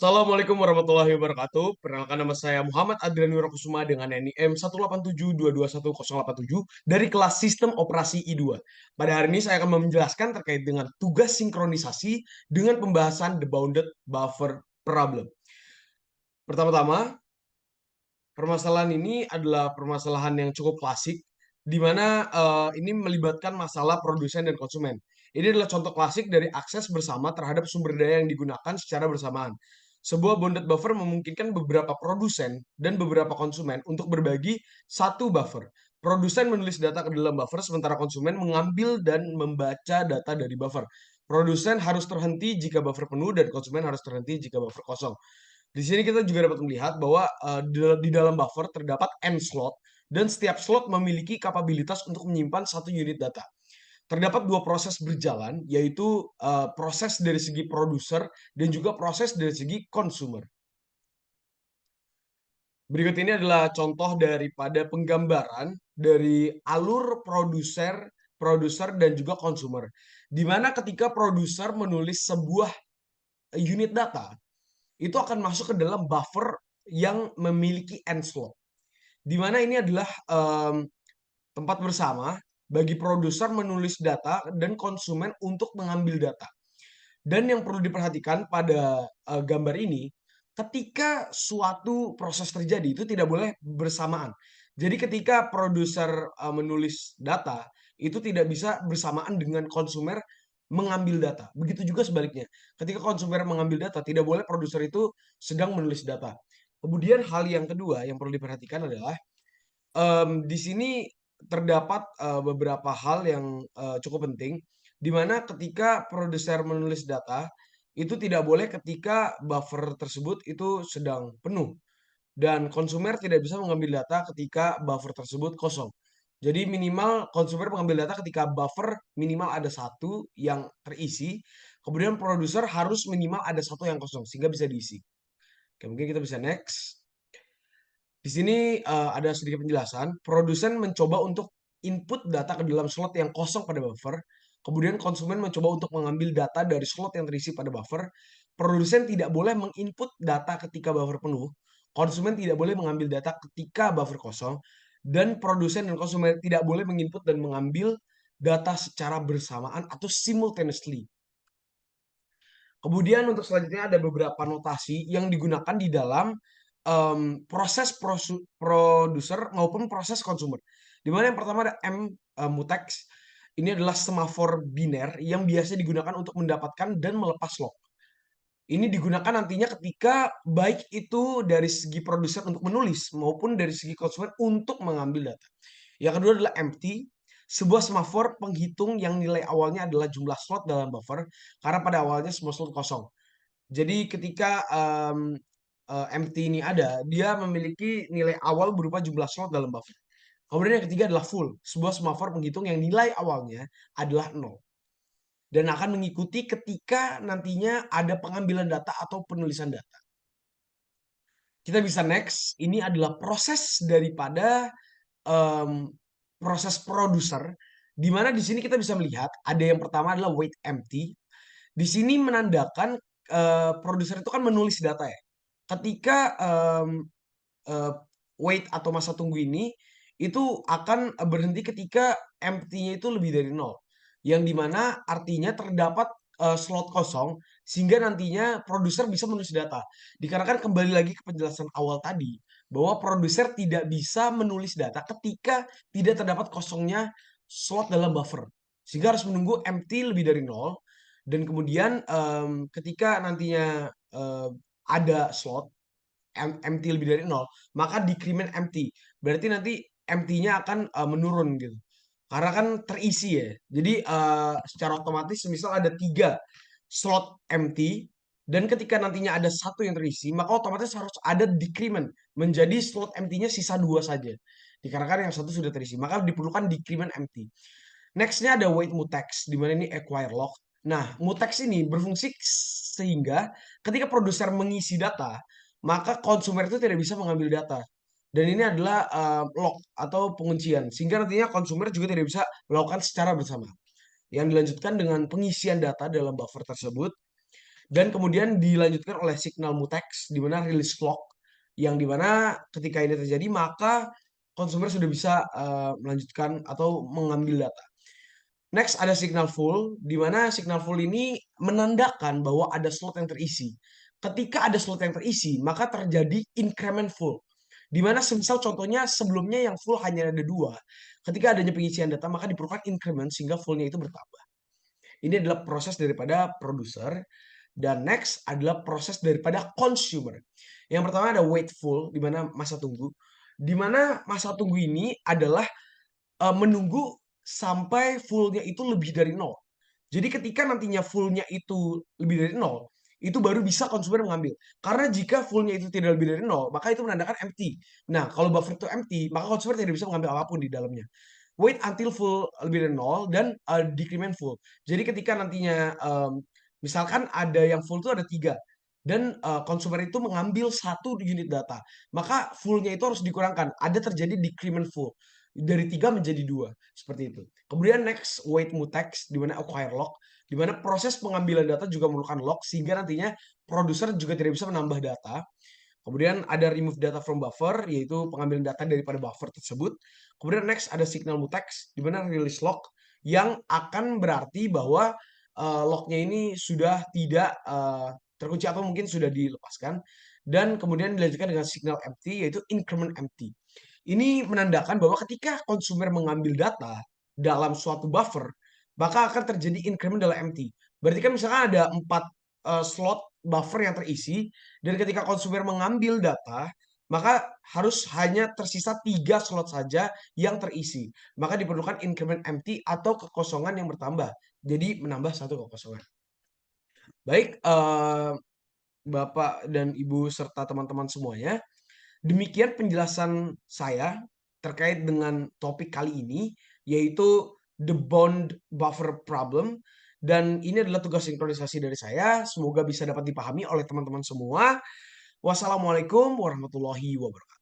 Assalamualaikum warahmatullahi wabarakatuh. Perkenalkan nama saya Muhammad Adrian Wirakusuma dengan NIM 187221087 dari kelas Sistem Operasi I2. Pada hari ini saya akan menjelaskan terkait dengan tugas sinkronisasi dengan pembahasan the bounded buffer problem. Pertama-tama, permasalahan ini adalah permasalahan yang cukup klasik, di mana ini melibatkan masalah produsen dan konsumen. Ini adalah contoh klasik dari akses bersama terhadap sumber daya yang digunakan secara bersamaan. Sebuah bounded buffer memungkinkan beberapa produsen dan beberapa konsumen untuk berbagi satu buffer. Produsen menulis data ke dalam buffer, sementara konsumen mengambil dan membaca data dari buffer. Produsen harus terhenti jika buffer penuh dan konsumen harus terhenti jika buffer kosong. Di sini kita juga dapat melihat bahwa di dalam buffer terdapat n slot dan setiap slot memiliki kapabilitas untuk menyimpan satu unit data. Terdapat dua proses berjalan, yaitu proses dari segi produser dan juga proses dari segi consumer. Berikut ini adalah contoh daripada penggambaran dari alur produser dan juga consumer. Di mana ketika produser menulis sebuah unit data, itu akan masuk ke dalam buffer yang memiliki n slot. Di mana ini adalah tempat bersama bagi produser menulis data dan konsumen untuk mengambil data. Dan yang perlu diperhatikan pada gambar ini, ketika suatu proses terjadi itu tidak boleh bersamaan. Jadi ketika produser menulis data, itu tidak bisa bersamaan dengan konsumer mengambil data. Begitu juga sebaliknya. Ketika konsumer mengambil data, tidak boleh produser itu sedang menulis data. Kemudian hal yang kedua yang perlu diperhatikan adalah di sini terdapat beberapa hal yang cukup penting, di mana ketika produser menulis data, itu tidak boleh ketika buffer tersebut itu sedang penuh dan konsumer tidak bisa mengambil data ketika buffer tersebut kosong. Jadi minimal konsumer mengambil data ketika buffer minimal ada satu yang terisi, kemudian produser harus minimal ada satu yang kosong sehingga bisa diisi. Oke, mungkin kita bisa next. Di sini ada sedikit penjelasan. Produsen mencoba untuk input data ke dalam slot yang kosong pada buffer. Kemudian konsumen mencoba untuk mengambil data dari slot yang terisi pada buffer. Produsen tidak boleh menginput data ketika buffer penuh. Konsumen tidak boleh mengambil data ketika buffer kosong. Dan produsen dan konsumen tidak boleh menginput dan mengambil data secara bersamaan atau simultaneously. Kemudian untuk selanjutnya ada beberapa notasi yang digunakan di dalam proses produser maupun proses consumer. Di mana yang pertama ada mutex. Ini adalah semafor biner yang biasa digunakan untuk mendapatkan dan melepas lock. Ini digunakan nantinya ketika baik itu dari segi produser untuk menulis maupun dari segi konsumen untuk mengambil data. Yang kedua adalah empty, sebuah semafor penghitung yang nilai awalnya adalah jumlah slot dalam buffer karena pada awalnya semua slot kosong. Jadi ketika empty ini ada, dia memiliki nilai awal berupa jumlah slot dalam buffer. Kemudian yang ketiga adalah full, sebuah semafor penghitung yang nilai awalnya adalah 0 dan akan mengikuti ketika nantinya ada pengambilan data atau penulisan data. Kita bisa next. Ini adalah proses daripada um, proses produser, di mana di sini kita bisa melihat ada yang pertama adalah wait empty. Di sini menandakan produser itu kan menulis data ya. Ketika uh, wait atau masa tunggu ini itu akan berhenti ketika empty-nya itu lebih dari 0. Yang dimana artinya terdapat slot kosong sehingga nantinya produser bisa menulis data. Dikarenakan kembali lagi ke penjelasan awal tadi bahwa produser tidak bisa menulis data ketika tidak terdapat kosongnya slot dalam buffer. Sehingga harus menunggu empty lebih dari 0 dan kemudian ketika nantinya ada slot empty lebih dari 0, maka decrement empty. Berarti nanti empty-nya akan menurun gitu. Karena kan terisi ya. Jadi secara otomatis misal ada 3 slot empty dan ketika nantinya ada satu yang terisi, maka otomatis harus ada decrement menjadi slot empty-nya sisa 2 saja. Dikarenakan yang satu sudah terisi, maka diperlukan decrement empty. Next-nya ada wait mutex, di mana ini acquire lock. Nah, mutex ini berfungsi sehingga ketika produser mengisi data, maka konsumer itu tidak bisa mengambil data. Dan ini adalah lock atau penguncian, sehingga nantinya konsumer juga tidak bisa melakukan secara bersama. Yang dilanjutkan dengan pengisian data dalam buffer tersebut. Dan kemudian dilanjutkan oleh signal mutex di mana release lock yang di mana ketika ini terjadi maka konsumer sudah bisa melanjutkan atau mengambil data. Next ada signal full, di mana signal full ini menandakan bahwa ada slot yang terisi. Ketika ada slot yang terisi, maka terjadi increment full. Di mana semisal contohnya sebelumnya yang full hanya ada 2. Ketika adanya pengisian data, maka diperlukan increment sehingga fullnya itu bertambah. Ini adalah proses daripada produser. Dan next adalah proses daripada consumer. Yang pertama ada wait full, di mana masa tunggu. Di mana masa tunggu ini adalah menunggu sampai full-nya itu lebih dari 0. Jadi ketika nantinya full-nya itu lebih dari 0, itu baru bisa konsumen mengambil. Karena jika full-nya itu tidak lebih dari 0, maka itu menandakan empty. Nah, kalau buffer itu empty, maka konsumen tidak bisa mengambil apapun di dalamnya. Wait until full lebih dari 0 dan decrement full. Jadi ketika nantinya misalkan ada yang full itu ada 3 dan konsumen itu mengambil 1 unit data, maka full-nya itu harus dikurangkan. Ada terjadi decrement full dari 3 menjadi 2 seperti itu. Kemudian next wait mutex di mana acquire lock di mana proses pengambilan data juga memerlukan lock sehingga nantinya produser juga tidak bisa menambah data. Kemudian ada remove data from buffer, yaitu pengambilan data daripada buffer tersebut. Kemudian next ada signal mutex, di mana release lock, yang akan berarti bahwa locknya ini sudah tidak terkunci atau mungkin sudah dilepaskan. Dan kemudian dilanjutkan dengan signal empty, yaitu increment empty. Ini menandakan bahwa ketika konsumer mengambil data dalam suatu buffer, maka akan terjadi increment dalam empty. Berarti kan misalkan ada 4 slot buffer yang terisi, dan ketika konsumer mengambil data, maka harus hanya tersisa 3 slot saja yang terisi. Maka diperlukan increment empty atau kekosongan yang bertambah. Jadi menambah 1 kekosongan. Baik, Bapak dan Ibu serta teman-teman semuanya, demikian penjelasan saya terkait dengan topik kali ini, yaitu the bond buffer problem. Dan ini adalah tugas sinkronisasi dari saya. Semoga bisa dapat dipahami oleh teman-teman semua. Wassalamualaikum warahmatullahi wabarakatuh.